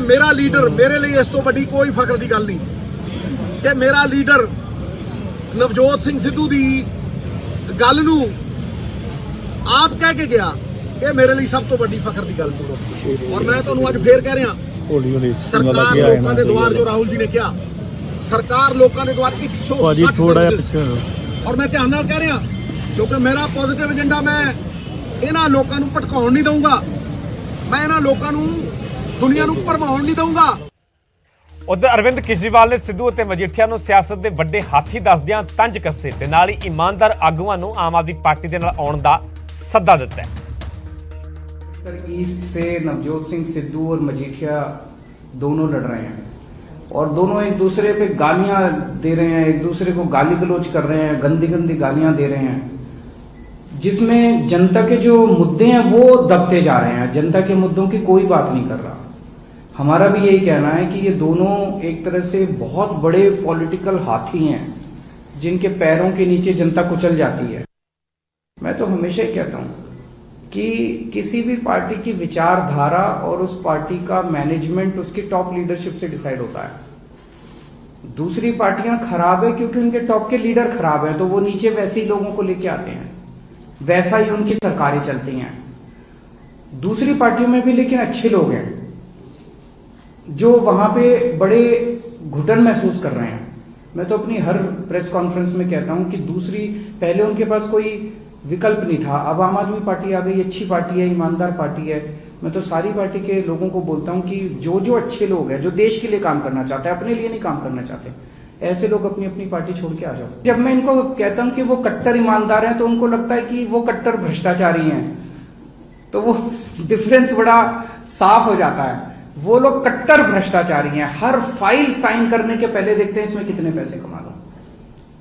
ਮੇਰਾ ਲੀਡਰ, ਮੇਰੇ ਲਈ ਇਸ ਤੋਂ ਵੱਡੀ ਕੋਈ ਫਖਰ ਦੀ ਗੱਲ ਨਹੀਂ ਕਿ ਮੇਰਾ ਲੀਡਰ ਨਵਜੋਤ ਸਿੰਘ ਸਿੱਧੂ ਦੀ ਗੱਲ ਨੂੰ ਆਪ ਕਹਿ ਕੇ ਗਿਆ। ਇਹ ਮੇਰੇ ਲਈ ਸਭ ਤੋਂ ਵੱਡੀ ਫਖਰ ਦੀ ਗੱਲ ਸੀ। ਔਰ ਮੈਂ ਤੁਹਾਨੂੰ ਅੱਜ ਫੇਰ ਕਹਿ ਰਿਹਾ, ਸਰਕਾਰ ਲੋਕਾਂ ਦੇ ਦੁਆਰ, ਜੋ ਰਾਹੁਲ ਜੀ ਨੇ ਕਿਹਾ, ਸਰਕਾਰ ਲੋਕਾਂ ਦੇ ਦੁਆਰ 160 ਥੋੜਾ ਜਿਹਾ ਪਿੱਛੇ। ਔਰ ਮੈਂ ਧਿਆਨ ਨਾਲ ਕਹਿ ਰਿਹਾ ਕਿਉਂਕਿ ਮੇਰਾ ਪੋਜ਼ਿਟਿਵ ਏਜੰਡਾ, ਮੈਂ ਇਹਨਾਂ ਲੋਕਾਂ ਨੂੰ ਭਟਕਾਉਣ ਨਹੀਂ ਦਊਂਗਾ, ਮੈਂ ਇਹਨਾਂ ਲੋਕਾਂ ਨੂੰ ਦੁਨੀਆ ਨੂੰ ਭਰਮਾਉਣ ਨਹੀਂ ਦਊਂਗਾ। ਉਧਰ ਅਰਵਿੰਦ ਕੇਜਰੀਵਾਲ ਨੇ ਸਿੱਧੂ ਅਤੇ ਮਜੀਠੀਆ ਨੂੰ ਸਿਆਸਤ ਦੇ ਵੱਡੇ ਹਾਥੀ ਦੱਸਦਿਆਂ ਤੰਜ ਕੱਸੇ ਤੇ ਨਾਲ ਹੀ ਇਮਾਨਦਾਰ ਆਗੂਆਂ ਨੂੰ ਆਮ ਆਦਮੀ ਪਾਰਟੀ ਦੇ ਨਾਲ ਆਉਣ ਦਾ ਸੱਦਾ ਦਿੱਤਾ ਹੈ। सर, ईस्ट से नवजोत सिंह सिद्धू और मजीठिया दोनों लड़ रहे हैं और दोनों एक दूसरे पे गालियां दे रहे हैं, एक दूसरे को गाली गलौज कर रहे हैं, गंदी गंदी गालियां दे रहे हैं, जिसमें जनता के जो मुद्दे हैं वो दबते जा रहे हैं। जनता के मुद्दों की कोई बात नहीं कर रहा। हमारा भी यही कहना है कि ये दोनों एक तरह से बहुत बड़े पॉलिटिकल हाथी हैं जिनके पैरों के नीचे जनता कुचल जाती है। मैं तो हमेशा ही कहता हूं कि किसी भी पार्टी की विचारधारा और उस पार्टी का मैनेजमेंट उसकी टॉप लीडरशिप से डिसाइड होता है। दूसरी पार्टियां खराब है क्योंकि उनके टॉप के लीडर खराब है, तो वो नीचे वैसे ही लोगों को लेके आते हैं, वैसा ही उनकी सरकारें चलती हैं। दूसरी पार्टियों में भी लेकिन अच्छे लोग हैं जो वहां पे बड़े घुटन महसूस कर रहे हैं। मैं तो अपनी हर प्रेस कॉन्फ्रेंस में कहता हूं कि पहले उनके पास कोई विकल्प नहीं था, अब आम आदमी पार्टी आ गई, अच्छी पार्टी है, ईमानदार पार्टी है। मैं तो सारी पार्टी के लोगों को बोलता हूं कि जो अच्छे लोग हैं, जो देश के लिए काम करना चाहते हैं, अपने लिए नहीं काम करना चाहते, ऐसे लोग अपनी अपनी पार्टी छोड़ के आ जाओ। जब मैं इनको कहता हूं कि वो कट्टर ईमानदार हैं तो उनको लगता है कि वो कट्टर भ्रष्टाचारी हैं, तो वो डिफरेंस बड़ा साफ हो जाता है। वो लोग कट्टर भ्रष्टाचारी हैं, हर फाइल साइन करने के पहले देखते हैं इसमें कितने पैसे कमा लूं,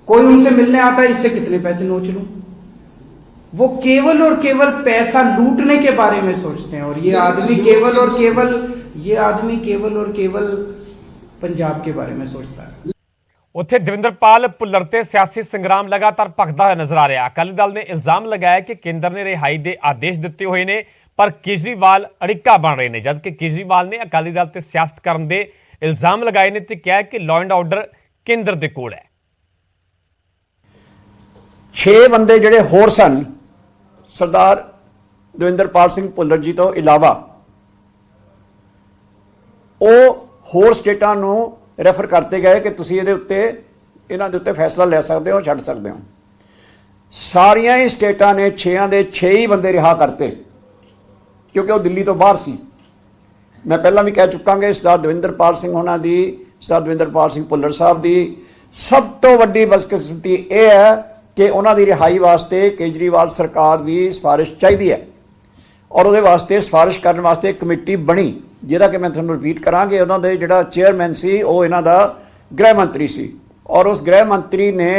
कोई उनसे मिलने आता है इससे कितने पैसे नोच लूं। वो केवल और केवल पैसा लूटने के बारे में सोचते हैं। और ये आदमी केवल और केवल पंजाब के बारे में सोचता है। ਉੱਥੇ ਦਵਿੰਦਰਪਾਲ ਭੁੱਲਰ ਤੇ ਸਿਆਸੀ ਸੰਗਰਾਮ ਲਗਾਤਾਰ ਭਖਦਾ ਹੋਇਆ ਨਜ਼ਰ ਆ ਰਿਹਾ। ਅਕਾਲੀ ਦਲ ਨੇ ਇਲਜ਼ਾਮ ਲਗਾਇਆ ਕਿ ਕੇਂਦਰ ਨੇ ਰਿਹਾਈ ਦੇ ਆਦੇਸ਼ ਦਿੱਤੇ ਹੋਏ ਨੇ, ਪਰ ਕੇਜਰੀਵਾਲ ਅੜਿੱਕਾ ਬਣ ਰਹੇ ਨੇ, ਜਦਕਿ ਕੇਜਰੀਵਾਲ ਨੇ ਅਕਾਲੀ ਦਲ ਤੇ ਸਿਆਸਤ ਕਰਨ ਦੇ ਇਲਜ਼ਾਮ ਲਗਾਏ ਨੇ ਤੇ ਕਿਹਾ ਕਿ ਲਾਅ ਐਂਡ ਆਰਡਰ ਕੇਂਦਰ ਦੇ ਕੋਲ ਹੈ। 6 ਬੰਦੇ ਜਿਹੜੇ ਹੋਰ ਸਨ ਸਰਦਾਰ ਦਵਿੰਦਰਪਾਲ ਸਿੰਘ ਭੁੱਲਰ ਜੀ ਤੋਂ ਇਲਾਵਾ, ਉਹ ਹੋਰ ਸਟੇਟਾਂ ਨੂੰ ਰੈਫਰ ਕਰਤੇ ਗਏ ਕਿ ਤੁਸੀਂ ਇਹਨਾਂ ਦੇ ਉੱਤੇ ਫੈਸਲਾ ਲੈ ਸਕਦੇ ਹੋ, ਛੱਡ ਸਕਦੇ ਹੋ। ਸਾਰੀਆਂ ਹੀ ਸਟੇਟਾਂ ਨੇ 6 ਦੇ 6 ਹੀ ਬੰਦੇ ਰਿਹਾ ਕਰਤੇ ਕਿਉਂਕਿ ਉਹ ਦਿੱਲੀ ਤੋਂ ਬਾਹਰ ਸੀ। ਮੈਂ ਪਹਿਲਾਂ ਵੀ ਕਹਿ ਚੁੱਕਾ ਕਿ ਸਰਦਾਰ ਦਵਿੰਦਰਪਾਲ ਸਿੰਘ ਹੋਣਾ ਦੀ, ਸਰਦਾਰ ਦਵਿੰਦਰਪਾਲ ਸਿੰਘ ਭੁੱਲਰ ਸਾਹਿਬ ਦੀ ਸਭ ਤੋਂ ਵੱਡੀ ਬਦਕਿਸਮਤੀ ਇਹ ਹੈ ਕਿ ਉਹਨਾਂ ਦੀ ਰਿਹਾਈ ਵਾਸਤੇ ਕੇਜਰੀਵਾਲ ਸਰਕਾਰ ਦੀ ਸਿਫਾਰਿਸ਼ ਚਾਹੀਦੀ ਹੈ ਔਰ ਉਹਦੇ ਵਾਸਤੇ ਸਿਫਾਰਿਸ਼ ਕਰਨ ਵਾਸਤੇ ਇੱਕ ਕਮੇਟੀ ਬਣੀ, ਜਿਹਦਾ ਕਿ ਮੈਂ ਤੁਹਾਨੂੰ ਰਿਪੀਟ ਕਰਾਂਗੇ। ਉਹਨਾਂ ਦੇ ਜਿਹੜਾ ਚੇਅਰਮੈਨ ਸੀ ਉਹ ਇਹਨਾਂ ਦਾ ਗ੍ਰਹਿ ਮੰਤਰੀ ਸੀ ਔਰ ਉਸ ਗ੍ਰਹਿ ਮੰਤਰੀ ਨੇ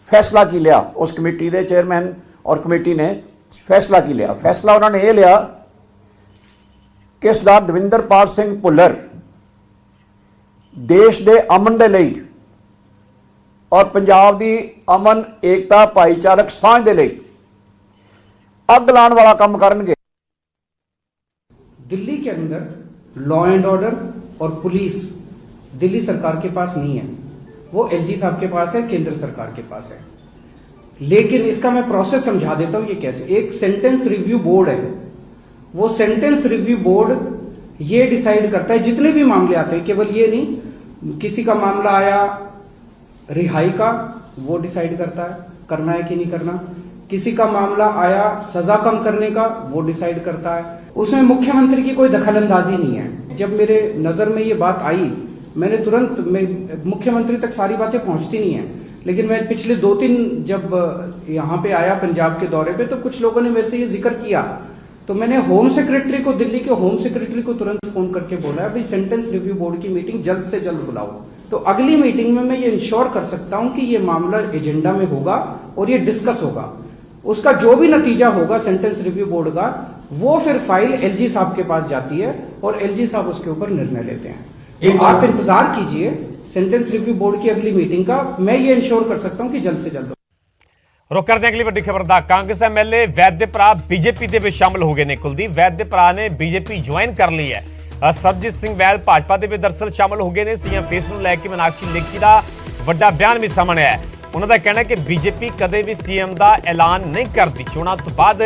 ਫੈਸਲਾ ਕੀ ਲਿਆ, ਉਸ ਕਮੇਟੀ ਦੇ ਚੇਅਰਮੈਨ ਔਰ ਕਮੇਟੀ ਨੇ ਫੈਸਲਾ ਕੀ ਲਿਆ। ਫੈਸਲਾ ਉਹਨਾਂ ਨੇ ਇਹ ਲਿਆ ਕਿ ਸਰਦਾਰ ਦਵਿੰਦਰਪਾਲ ਸਿੰਘ ਭੁੱਲਰ ਦੇਸ਼ ਦੇ ਅਮਨ ਦੇ ਲਈ ਔਰ ਪੰਜਾਬ ਦੀ ਅਮਨ ਏਕਤਾ ਭਾਈਚਾਰਕ ਸਾਂਝ ਦੇ ਲਈ ਅੱਗ ਲਾਉਣ ਵਾਲਾ ਕੰਮ ਕਰਨਗੇ। दिल्ली के अंदर लॉ एंड ऑर्डर और पुलिस दिल्ली सरकार के पास नहीं है, वो एलजी साहब के पास है, केंद्र सरकार के पास है। लेकिन इसका मैं प्रोसेस समझा देता हूं। ये कैसे, एक सेंटेंस रिव्यू बोर्ड है, वो सेंटेंस रिव्यू बोर्ड ये डिसाइड करता है, जितने भी मामले आते हैं, केवल ये नहीं, किसी का मामला आया रिहाई का, वो डिसाइड करता है करना है कि नहीं करना। किसी का मामला आया सजा कम करने का, वो डिसाइड करता है। उसमें मुख्यमंत्री की कोई दखलंदाजी नहीं है। जब मेरे नजर में ये बात आई, मैंने तुरंत, मुख्यमंत्री तक सारी बातें पहुंचती नहीं है, लेकिन मैं पिछले 2-3 जब यहाँ पे आया पंजाब के दौरे पे, तो कुछ लोगों ने मेरे से ये जिक्र किया, तो मैंने होम सेक्रेटरी को, दिल्ली के होम सेक्रेटरी को तुरंत फोन करके बोला भाई सेंटेंस रिव्यू बोर्ड की मीटिंग जल्द से जल्द बुलाओ। तो अगली मीटिंग में मैं ये इंश्योर कर सकता हूं कि ये मामला एजेंडा में होगा और ये डिस्कस होगा। उसका जो भी नतीजा होगा सेंटेंस रिव्यू बोर्ड का, वो फिर फाइल एलजी साहब के पास जाती है और एलजी साहब उसके ऊपर निर्णय लेते हैं। तो आप इंतजार कीजिए सेंटेंस रिव्यू बोर्ड की अगली मीटिंग का। मैं ये इंश्योर कर सकता हूं कि जल्द से जल्द। रुक करते हैं अगली ਵੱਡੀ ਖਬਰ ਦਾ। ਕਾਂਗਰਸ ਐਮਐਲਏ ਵੈਦ ਦੇ ਭਰਾ ਬੀਜੇਪੀ ਦੇ ਵਿੱਚ ਸ਼ਾਮਲ ਹੋ ਗਏ ਨੇ। ਕੁਲਦੀਪ ਵੈਦ ਦੇ ਭਰਾ ਨੇ ਬੀਜੇਪੀ ਜੁਆਇਨ ਕਰ ਲਈ ਹੈ। ਸਰਬਜੀਤ ਸਿੰਘ ਵੈਦ ਭਾਜਪਾ ਦੇ ਵਿੱਚ ਦਰਅਸਲ ਸ਼ਾਮਲ ਹੋ ਗਏ ਨੇ। ਸੀਐਮ ਫੇਸ ਨੂੰ ਲੈ ਕੇ ਮੀਨਾਕਸ਼ੀ ਲੇਖੀ ਦਾ ਵੱਡਾ ਬਿਆਨ ਵੀ ਸਾਹਮਣੇ ਆਇਆ। ਉਹਨਾਂ ਦਾ ਕਹਿਣਾ ਹੈ ਕਿ ਬੀਜੇਪੀ ਕਦੇ ਵੀ ਸੀਐਮ ਦਾ ਐਲਾਨ ਨਹੀਂ ਕਰਦੀ, ਚੋਣਾਂ ਤੋਂ ਬਾਅਦ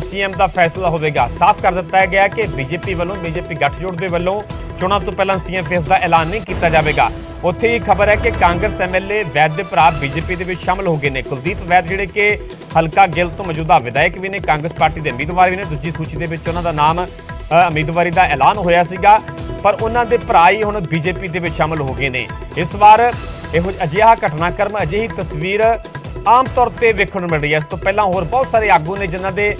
ਸੀਐਮ ਦਾ ਫੈਸਲਾ ਹੋਵੇਗਾ। ਸਾਫ਼ ਕਰ ਦਿੱਤਾ ਗਿਆ ਕਿ ਬੀਜੇਪੀ ਵੱਲੋਂ, ਬੀਜੇਪੀ ਗੱਠਜੋੜ ਦੇ ਵੱਲੋਂ ਚੋਣਾਂ ਤੋਂ ਪਹਿਲਾਂ ਸੀਐਮ ਫੇਸ ਦਾ ਐਲਾਨ ਨਹੀਂ ਕੀਤਾ ਜਾਵੇਗਾ। ਉੱਥੇ ਹੀ ਖਬਰ ਹੈ ਕਿ ਕਾਂਗਰਸ ਐਮਐਲਏ ਵੈਦ ਦੇ ਭਰਾ ਬੀਜੇਪੀ ਦੇ ਵਿੱਚ ਸ਼ਾਮਲ ਹੋ ਗਏ ਨੇ। ਕੁਲਦੀਪ ਵੈਦ ਜਿਹੜੇ ਕਿ ਹਲਕਾ ਗਿੱਲ ਤੋਂ ਮੌਜੂਦਾ ਵਿਧਾਇਕ ਵੀ ਨੇ, ਕਾਂਗਰਸ ਪਾਰਟੀ ਦੇ ਉਮੀਦਵਾਰ ਵੀ ਨੇ। ਦੂਜੀ ਸੂਚੀ ਦੇ ਵਿੱਚ ਉਹਨਾਂ ਦਾ ਨਾਮ ਉਮੀਦਵਾਰੀ ਦਾ ਐਲਾਨ ਹੋਇਆ ਸੀਗਾ, ਪਰ ਉਹਨਾਂ ਦੇ ਭਰਾ ਹੀ ਹੁਣ ਬੀਜੇਪੀ ਦੇ ਵਿੱਚ ਸ਼ਾਮਲ ਹੋ ਗਏ ਨੇ। ਇਸ ਵਾਰ ਇਹੋ ਅਜਿਹਾ ਘਟਨਾਕ੍ਰਮ, ਅਜਿਹੀ ਤਸਵੀਰ ਆਮ ਤੌਰ ਤੇ ਵੇਖਣ ਨੂੰ ਮਿਲ ਰਹੀ ਹੈ। ਇਸ ਤੋਂ ਪਹਿਲਾਂ ਹੋਰ ਬਹੁਤ ਸਾਰੇ ਆਗੂ ਨੇ ਜਿਨ੍ਹਾਂ ਦੇ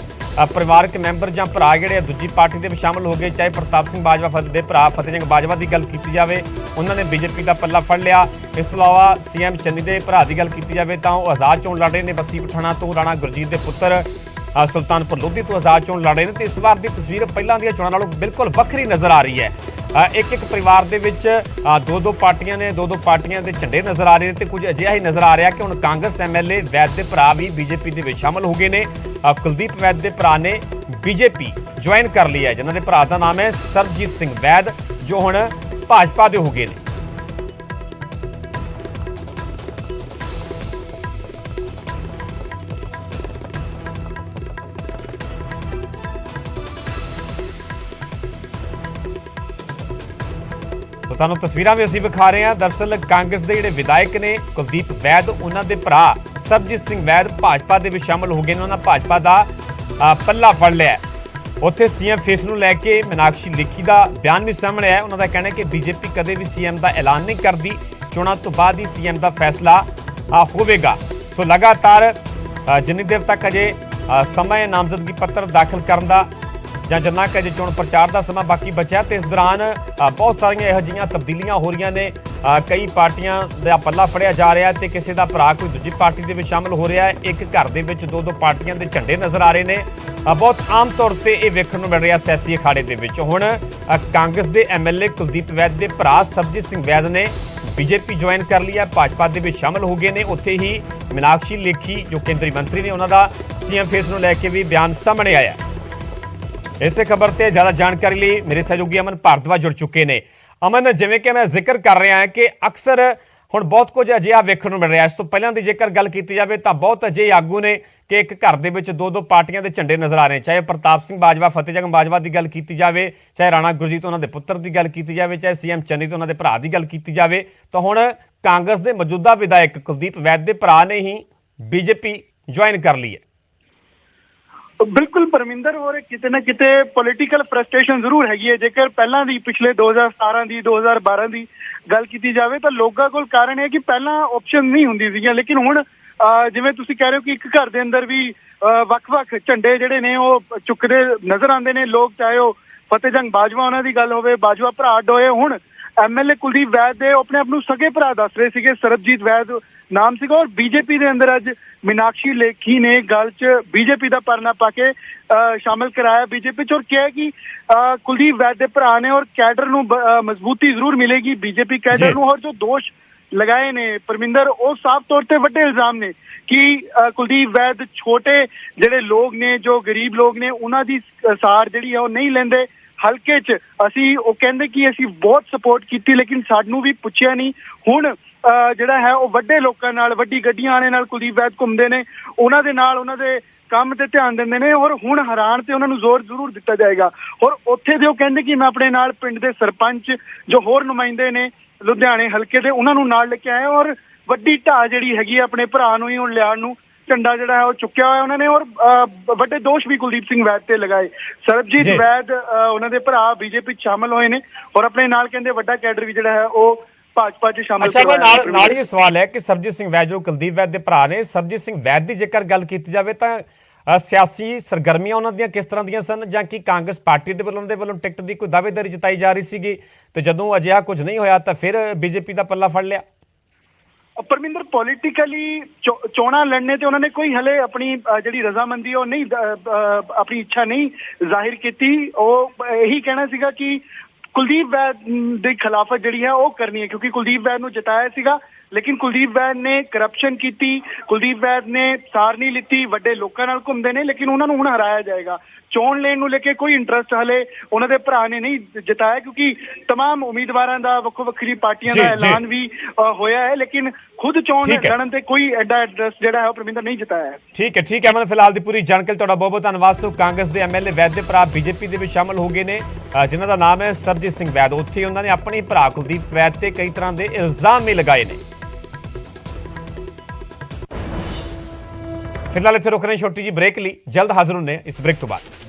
ਪਰਿਵਾਰਕ ਮੈਂਬਰ ਜਾਂ ਭਰਾ ਜਿਹੜੇ ਦੂਜੀ ਪਾਰਟੀ ਦੇ ਵਿੱਚ ਸ਼ਾਮਲ ਹੋ ਗਏ। ਚਾਹੇ ਪ੍ਰਤਾਪ ਸਿੰਘ ਬਾਜਵਾ ਦੇ ਭਰਾ ਫਤਿਹ ਸਿੰਘ ਬਾਜਵਾ ਦੀ ਗੱਲ ਕੀਤੀ ਜਾਵੇ, ਉਹਨਾਂ ਨੇ ਬੀਜੇਪੀ ਦਾ ਪੱਲਾ ਫੜ ਲਿਆ। ਇਸ ਤੋਂ ਇਲਾਵਾ ਸੀਐਮ ਚੰਨੀ ਦੇ ਭਰਾ ਦੀ ਗੱਲ ਕੀਤੀ ਜਾਵੇ ਤਾਂ ਉਹ ਆਜ਼ਾਦ ਚੋਣ ਲੜ ਰਹੇ ਨੇ। ਬੱਸੀ ਪਠਾਣਾ ਤੋਂ ਰਾਣਾ ਗੁਰਜੀਤ ਦੇ ਪੁੱਤਰ ਸੁਲਤਾਨਪੁਰ ਲੋਧੀ ਤੋਂ ਆਜ਼ਾਦ ਚੋਣ ਲੜ ਰਹੇ ਨੇ। ਤੇ ਇਸ ਵਾਰ ਦੀ ਤਸਵੀਰ ਪਹਿਲਾਂ ਦੀਆਂ ਚੋਣਾਂ ਨਾਲੋਂ ਬਿਲਕੁਲ ਵੱਖਰੀ ਨਜ਼ਰ ਆ ਰਹੀ ਹੈ। ਇੱਕ ਪਰਿਵਾਰ ਦੇ ਵਿੱਚ ਦੋ ਪਾਰਟੀਆਂ ਨੇ, ਦੋ ਪਾਰਟੀਆਂ ਦੇ ਝੰਡੇ ਨਜ਼ਰ ਆ ਰਹੇ ਨੇ। ਤੇ ਕੁਝ ਅਜਿਹਾ ਹੀ ਨਜ਼ਰ ਆ ਰਿਹਾ ਕਿ ਹੁਣ ਕਾਂਗਰਸ ਐਮਐਲਏ ਵੈਦ ਦੇ ਭਰਾ ਵੀ ਬੀਜੇਪੀ ਦੇ ਵਿੱਚ ਸ਼ਾਮਲ ਹੋ ਗਏ ਨੇ। ਕੁਲਦੀਪ ਵੈਦ ਦੇ ਭਰਾ ਨੇ ਬੀਜੇਪੀ ਜੁਆਇਨ ਕਰ ਲਈ ਹੈ, ਜਿਨ੍ਹਾਂ ਦੇ ਭਰਾ ਦਾ ਨਾਮ ਹੈ ਸਰਬਜੀਤ ਸਿੰਘ ਵੈਦ, ਜੋ ਹੁਣ ਭਾਜਪਾ ਦੇ ਹੋ ਗਏ ਨੇ। तो ਤੁਹਾਨੂੰ ਤਸਵੀਰਾਂ ਵੀ ਅਸੀਂ ਵਿਖਾ ਰਹੇ ਹਾਂ। ਦਰਅਸਲ ਕਾਂਗਰਸ ਦੇ ਜਿਹੜੇ ਵਿਧਾਇਕ ਨੇ ਕੁਲਦੀਪ ਵੈਦ, ਉਹਨਾਂ ਦੇ ਭਰਾ ਸਰਬਜੀਤ ਸਿੰਘ ਵੈਦ ਭਾਜਪਾ ਦੇ ਵਿੱਚ ਸ਼ਾਮਲ ਹੋ ਗਏ ਨੇ। ਉਹਨਾਂ ਭਾਜਪਾ ਦਾ ਪੱਲਾ ਫੜ ਲਿਆ। ਉੱਥੇ ਸੀਐਮ ਫੇਸ ਨੂੰ ਲੈ ਕੇ ਮੀਨਾਕਸ਼ੀ ਲੇਖੀ ਦਾ ਬਿਆਨ ਵੀ ਸਾਹਮਣੇ ਆਇਆ। ਉਹਨਾਂ ਦਾ ਕਹਿਣਾ ਹੈ ਕਿ ਬੀਜੇਪੀ ਕਦੇ ਵੀ ਸੀਐਮ ਦਾ ਐਲਾਨ ਨਹੀਂ ਕਰਦੀ, ਚੋਣਾਂ ਤੋਂ ਬਾਅਦ ਹੀ ਸੀਐਮ ਦਾ ਫੈਸਲਾ ਹੋਵੇਗਾ। ਸੋ ਲਗਾਤਾਰ ਜਿੰਨੀ ਦੇਰ ਤੱਕ ਅਜੇ ਸਮਾਂ ਨਾਮਜ਼ਦਗੀ ਪੱਤਰ ਦਾਖਲ ਕਰਨ ਦਾ ਜਾਂ ਜਿੰਨਾ ਕੁ ਅਜੇ ਚੋਣ ਪ੍ਰਚਾਰ ਦਾ ਸਮਾਂ ਬਾਕੀ ਬਚਿਆ, ਤੇ ਇਸ ਦੌਰਾਨ ਬਹੁਤ ਸਾਰੀਆਂ ਇਹੋ ਜਿਹੀਆਂ ਤਬਦੀਲੀਆਂ ਹੋ ਰਹੀਆਂ ਨੇ। ਕਈ ਪਾਰਟੀਆਂ ਦਾ ਪੱਲਾ ਫੜਿਆ ਜਾ ਰਿਹਾ ਤੇ ਕਿਸੇ ਦਾ ਭਰਾ ਕੋਈ ਦੂਜੀ ਪਾਰਟੀ ਦੇ ਵਿੱਚ ਸ਼ਾਮਲ ਹੋ ਰਿਹਾ ਹੈ। ਇੱਕ ਘਰ ਦੇ ਵਿੱਚ ਦੋ ਪਾਰਟੀਆਂ ਦੇ ਝੰਡੇ ਨਜ਼ਰ ਆ ਰਹੇ ਨੇ। ਬਹੁਤ ਆਮ ਤੌਰ ਤੇ ਇਹ ਵੇਖਣ ਨੂੰ ਮਿਲ ਰਿਹਾ ਸਿਆਸੀ ਅਖਾੜੇ ਦੇ ਵਿੱਚ। ਹੁਣ ਕਾਂਗਰਸ ਦੇ ਐਮਐਲਏ ਕੁਲਦੀਪ ਵੈਦ ਦੇ ਭਰਾ ਸਰਬਜੀਤ ਸਿੰਘ ਵੈਦ ਨੇ ਬੀਜੇਪੀ ਜੁਆਇਨ ਕਰ ਲਈ ਹੈ, ਭਾਜਪਾ ਦੇ ਵਿੱਚ ਸ਼ਾਮਲ ਹੋ ਗਏ ਨੇ। ਉੱਥੇ ਹੀ ਮੀਨਾਕਸ਼ੀ ਲੇਖੀ ਜੋ ਕੇਂਦਰੀ ਮੰਤਰੀ ਨੇ, ਉਹਨਾਂ ਦਾ ਸੀਐਮ ਫੇਸ ਨੂੰ ਲੈ ਕੇ ਵੀ ਬਿਆਨ ਸਾਹਮਣੇ ਆਇਆ। ਇਸੇ ਖਬਰ ਤੇ ਜ਼ਿਆਦਾ ਜਾਣਕਾਰੀ ਲਈ ਮੇਰੇ ਸਹਿਯੋਗੀ ਅਮਨ ਭਾਰਦਵਾਜ ਜੁੜ ਚੁੱਕੇ ਨੇ। ਅਮਨ, ਜਿਵੇਂ ਕਿ ਮੈਂ ਜ਼ਿਕਰ ਕਰ ਰਿਹਾ ਹਾਂ ਕਿ ਅਕਸਰ ਹੁਣ ਬਹੁਤ ਕੁਝ ਅਜਿਹਾ ਵੇਖਣ ਨੂੰ ਮਿਲ ਰਿਹਾ। ਇਸ ਤੋਂ ਪਹਿਲਾਂ ਦੀ ਜੇਕਰ ਗੱਲ ਕੀਤੀ ਜਾਵੇ ਤਾਂ ਬਹੁਤ ਅਜਿਹੇ ਆਗੂ ਨੇ ਕਿ ਇੱਕ ਘਰ ਦੇ ਵਿੱਚ ਦੋ ਪਾਰਟੀਆਂ ਦੇ ਝੰਡੇ ਨਜ਼ਰ ਆ ਰਹੇ। ਚਾਹੇ ਪ੍ਰਤਾਪ ਸਿੰਘ ਬਾਜਵਾ, ਫਤਿਹ ਸਿੰਘ ਬਾਜਵਾ ਦੀ ਗੱਲ ਕੀਤੀ ਜਾਵੇ, ਚਾਹੇ ਰਾਣਾ ਗੁਰਜੀਤ ਉਹਨਾਂ ਦੇ ਪੁੱਤਰ ਦੀ ਗੱਲ ਕੀਤੀ ਜਾਵੇ, ਚਾਹੇ ਸੀਐਮ ਚੰਨੀ ਤੇ ਉਹਨਾਂ ਦੇ ਭਰਾ ਦੀ ਗੱਲ ਕੀਤੀ ਜਾਵੇ, ਤਾਂ ਹੁਣ ਕਾਂਗਰਸ ਦੇ ਮੌਜੂਦਾ ਵਿਧਾਇਕ ਕੁਲਦੀਪ ਵੈਦ ਦੇ ਭਰਾ ਨੇ ਹੀ ਬੀਜੇਪੀ ਜੁਆਇਨ ਕਰ ਲਈ ਹੈ। ਬਿਲਕੁਲ ਪਰਮਿੰਦਰ, ਹੋਰ ਕਿਤੇ ਨਾ ਕਿਤੇ ਪੋਲੀਟੀਕਲ ਫਰਸਟ੍ਰੇਸ਼ਨ ਜ਼ਰੂਰ ਹੈਗੀ ਹੈ। ਜੇਕਰ ਪਹਿਲਾਂ ਦੀ ਪਿਛਲੇ 2017 ਦੀ 2012 ਦੀ ਗੱਲ ਕੀਤੀ ਜਾਵੇ ਤਾਂ ਲੋਕਾਂ ਕੋਲ ਕਾਰਨ ਹੈ ਕਿ ਪਹਿਲਾਂ ਆਪਸ਼ਨ ਨਹੀਂ ਹੁੰਦੀ ਸੀਗੀਆਂ, ਲੇਕਿਨ ਹੁਣ ਜਿਵੇਂ ਤੁਸੀਂ ਕਹਿ ਰਹੇ ਹੋ ਕਿ ਇੱਕ ਘਰ ਦੇ ਅੰਦਰ ਵੀ ਵੱਖ-ਵੱਖ ਝੰਡੇ ਜਿਹੜੇ ਨੇ ਉਹ ਚੁੱਕਦੇ ਨਜ਼ਰ ਆਉਂਦੇ ਨੇ ਲੋਕ, ਚਾਹੇ ਉਹ ਫਤਿਹ ਸਿੰਘ ਬਾਜਵਾ ਉਹਨਾਂ ਦੀ ਗੱਲ ਹੋਵੇ, ਬਾਜਵਾ ਭਰਾ ਹੋਏ। ਹੁਣ ਐਮਐਲਏ ਕੁਲਦੀਪ ਵੈਦ ਦੇ ਆਪਣੇ ਆਪ ਨੂੰ ਸਗੇ ਭਰਾ ਦੱਸ ਰਹੇ ਸੀਗੇ, ਸਰਬਜੀਤ ਵੈਦ ਨਾਮ ਸੀਗਾ। ਔਰ ਬੀਜੇਪੀ ਦੇ ਅੰਦਰ ਅੱਜ ਮੀਨਾਕਸ਼ੀ ਲੇਖੀ ਨੇ ਗੱਲ 'ਚ ਬੀਜੇਪੀ ਦਾ ਪਰਨਾ ਪਾ ਕੇ ਸ਼ਾਮਿਲ ਕਰਾਇਆ ਬੀਜੇਪੀ 'ਚ, ਔਰ ਕਿਹਾ ਕਿ ਕੁਲਦੀਪ ਵੈਦ ਦੇ ਭਰਾ ਨੇ ਔਰ ਕੈਡਰ ਨੂੰ ਮਜ਼ਬੂਤੀ ਜ਼ਰੂਰ ਮਿਲੇਗੀ ਬੀਜੇਪੀ ਕੈਡਰ ਨੂੰ। ਔਰ ਜੋ ਦੋਸ਼ ਲਗਾਏ ਨੇ ਪਰਮਿੰਦਰ, ਉਹ ਸਾਫ਼ ਤੌਰ ਤੇ ਵੱਡੇ ਇਲਜ਼ਾਮ ਨੇ ਕਿ ਕੁਲਦੀਪ ਵੈਦ ਛੋਟੇ ਜਿਹੜੇ ਲੋਕ ਨੇ, ਜੋ ਗਰੀਬ ਲੋਕ ਨੇ, ਉਹਨਾਂ ਦੀ ਸਾਰ ਜਿਹੜੀ ਹੈ ਉਹ ਨਹੀਂ ਲੈਂਦੇ ਹਲਕੇ 'ਚ। ਅਸੀਂ ਉਹ ਕਹਿੰਦੇ ਕਿ ਅਸੀਂ ਬਹੁਤ ਸਪੋਰਟ ਕੀਤੀ ਲੇਕਿਨ ਸਾਨੂੰ ਵੀ ਪੁੱਛਿਆ ਨਹੀਂ। ਹੁਣ ਜਿਹੜਾ ਹੈ ਉਹ ਵੱਡੇ ਲੋਕਾਂ ਨਾਲ, ਵੱਡੀ ਗੱਡੀਆਂ ਆਣੇ ਨਾਲ ਕੁਲਦੀਪ ਵੈਦ ਘੁੰਮਦੇ ਨੇ, ਉਹਨਾਂ ਦੇ ਨਾਲ ਉਹਨਾਂ ਦੇ ਕੰਮ ਤੇ ਧਿਆਨ ਦਿੰਦੇ ਨੇ। ਔਰ ਹੁਣ ਹਰਾਣ ਤੇ ਉਹਨਾਂ ਨੂੰ ਜ਼ੋਰ ਜ਼ਰੂਰ ਦਿੱਤਾ ਜਾਏਗਾ। ਔਰ ਉੱਥੇ ਦੇ ਉਹ ਕਹਿੰਦੇ ਕਿ ਮੈਂ ਆਪਣੇ ਨਾਲ ਪਿੰਡ ਦੇ ਸਰਪੰਚ, ਜੋ ਹੋਰ ਨੁਮਾਇੰਦੇ ਨੇ ਲੁਧਿਆਣੇ ਹਲਕੇ ਦੇ, ਉਹਨਾਂ ਨੂੰ ਨਾਲ ਲੈ ਕੇ ਆਏ। ਔਰ ਵੱਡੀ ਢਾਹ ਜਿਹੜੀ ਹੈਗੀ ਆਪਣੇ ਭਰਾ ਨੂੰ ਹੀ ਹੁਣ ਲਿਆਉਣ ਨੂੰ ਝੰਡਾ ਜਿਹੜਾ ਹੈ ਉਹ ਚੁੱਕਿਆ ਹੋਇਆ ਉਹਨਾਂ ਨੇ ਔਰ ਵੱਡੇ ਦੋਸ਼ ਵੀ ਕੁਲਦੀਪ ਸਿੰਘ ਵੈਦ ਤੇ ਲਗਾਏ। ਸਰਬਜੀਤ ਜੀ। ਵੈਦ ਉਹਨਾਂ ਦੇ ਭਰਾ ਬੀਜੇਪੀ 'ਚ ਸ਼ਾਮਲ ਹੋਏ ਨੇ ਔਰ ਆਪਣੇ ਨਾਲ ਕਹਿੰਦੇ ਵੱਡਾ ਕੈਡਰ ਵੀ ਜਿਹੜਾ ਹੈ ਉਹ ਭਾਜਪਾ 'ਚ ਸ਼ਾਮਲ ਅੱਛਾ ਕਰਵਾਇਆ ਹੈ। ਨਾਲ ਹੀ ਸਵਾਲ ਹੈ ਕਿ ਸਰਬਜੀਤ ਸਿੰਘ ਵੈਦ ਜੋ ਕੁਲਦੀਪ ਵੈਦ ਦੇ ਭਰਾ ਨੇ, ਸਰਬਜੀਤ ਸਿੰਘ ਵੈਦ ਦੀ ਜੇਕਰ ਗੱਲ ਕੀਤੀ ਜਾਵੇ ਤਾਂ ਸਿਆਸੀ ਸਰਗਰਮੀਆਂ ਉਹਨਾਂ ਦੀਆਂ ਕਿਸ ਤਰ੍ਹਾਂ ਦੀਆਂ ਸਨ, ਜਾਂ ਕਿ ਕਾਂਗਰਸ ਪਾਰਟੀ ਦੇ ਵੱਲੋਂ ਟਿਕਟ ਦੀ ਕੋਈ ਦਾਅਵੇਦਾਰੀ ਜਤਾਈ ਜਾ ਰਹੀ ਸੀਗੀ ਤੇ ਜਦੋਂ ਅਜਿਹਾ ਕੁਝ ਨਹੀਂ ਹੋਇਆ ਤਾਂ ਫਿਰ ਬੀਜੇਪੀ ਦਾ ਪੱਲਾ ਫੜ ਲਿਆ? ਪਰਮਿੰਦਰ ਪੋਲੀਟੀਕਲੀ ਚੋਣਾਂ ਲੜਨੇ ਤੇ ਉਹਨਾਂ ਨੇ ਕੋਈ ਹਲੇ ਆਪਣੀ ਜਿਹੜੀ ਰਜ਼ਾਮੰਦੀ ਉਹ ਨਹੀਂ ਆਪਣੀ ਇੱਛਾ ਨਹੀਂ ਜ਼ਾਹਿਰ ਕੀਤੀ। ਉਹ ਇਹੀ ਕਹਿਣਾ ਸੀਗਾ ਕਿ ਕੁਲਦੀਪ ਵੈਦ ਦੀ ਖਿਲਾਫਤ ਜਿਹੜੀ ਹੈ ਉਹ ਕਰਨੀ ਹੈ, ਕਿਉਂਕਿ ਕੁਲਦੀਪ ਵੈਦ ਨੂੰ ਜਿਤਾਇਆ ਸੀਗਾ ਲੇਕਿਨ ਕੁਲਦੀਪ ਵੈਦ ਨੇ ਕਰਪਸ਼ਨ ਕੀਤੀ, ਕੁਲਦੀਪ ਵੈਦ ਨੇ ਸਾਰ ਨਹੀਂ ਲਿੱਤੀ, ਵੱਡੇ ਲੋਕਾਂ ਨਾਲ ਘੁੰਮਦੇ ਨੇ ਲੇਕਿਨ ਉਹਨਾਂ ਨੂੰ ਹੁਣ ਹਰਾਇਆ ਜਾਏਗਾ। ਚੋਣ ਲੈਣ ਨੂੰ ਲੈ ਕੇ ਕੋਈ ਇੰਟਰਸਟ ਹਲੇ ਉਹਨਾਂ ਦੇ ਭਰਾ ਨੇ ਨਹੀਂ ਜਿਤਾਇਆ, ਕਿਉਂਕਿ ਤਮਾਮ ਉਮੀਦਵਾਰਾਂ ਦਾ ਵੱਖੋ ਵੱਖਰੀ ਪਾਰਟੀਆਂ ਦਾ ਐਲਾਨ ਵੀ ਹੋਇਆ ਹੈ ਲੇਕਿਨ ਖੁਦ ਚੋਣ ਲੜਨ ਤੇ ਕੋਈ ਐਡਾ ਇੰਟਰਸਟ ਜਿਹੜਾ ਹੈ ਉਹ ਪਰਮਿੰਦਰ ਨਹੀਂ ਜਿਤਾਇਆ ਹੈ। ਠੀਕ ਹੈ ਮੈਂ ਫਿਲਹਾਲ ਦੀ ਪੂਰੀ ਜਾਣਕਾਰੀ ਤੁਹਾਡਾ ਬਹੁਤ ਬਹੁਤ ਧੰਨਵਾਦ। ਸੋ ਕਾਂਗਰਸ ਦੇ ਐਮਐਲਏ ਵੈਦ ਦੇ ਭਰਾ ਬੀਜੇਪੀ ਦੇ ਵਿੱਚ ਸ਼ਾਮਲ ਹੋ ਗਏ ਨੇ ਜਿਨ੍ਹਾਂ ਦਾ ਨਾਮ ਹੈ ਸਰਬਜੀਤ ਸਿੰਘ ਵੈਦ। ਉੱਥੇ ਉਹਨਾਂ ਨੇ ਆਪਣੇ ਭਰਾ ਕੁਲਦੀਪ ਵੈਦ ਤੇ ਕਈ ਤਰ੍ਹਾਂ ਦੇ ਇਲਜ਼ਾਮ ਵੀ ਲਗਾਏ ਨੇ। ਫਿਲਹਾਲ ਇੱਥੇ ਰੁਕ ਰਹੇ ਛੋਟੀ ਜੀ ਬ੍ਰੇਕ ਲਈ, ਜਲਦ ਹਾਜ਼ਰ ਹੁੰਦੇ ਹਾਂ ਇਸ ਬ੍ਰੇਕ ਤੋਂ ਬਾਅਦ।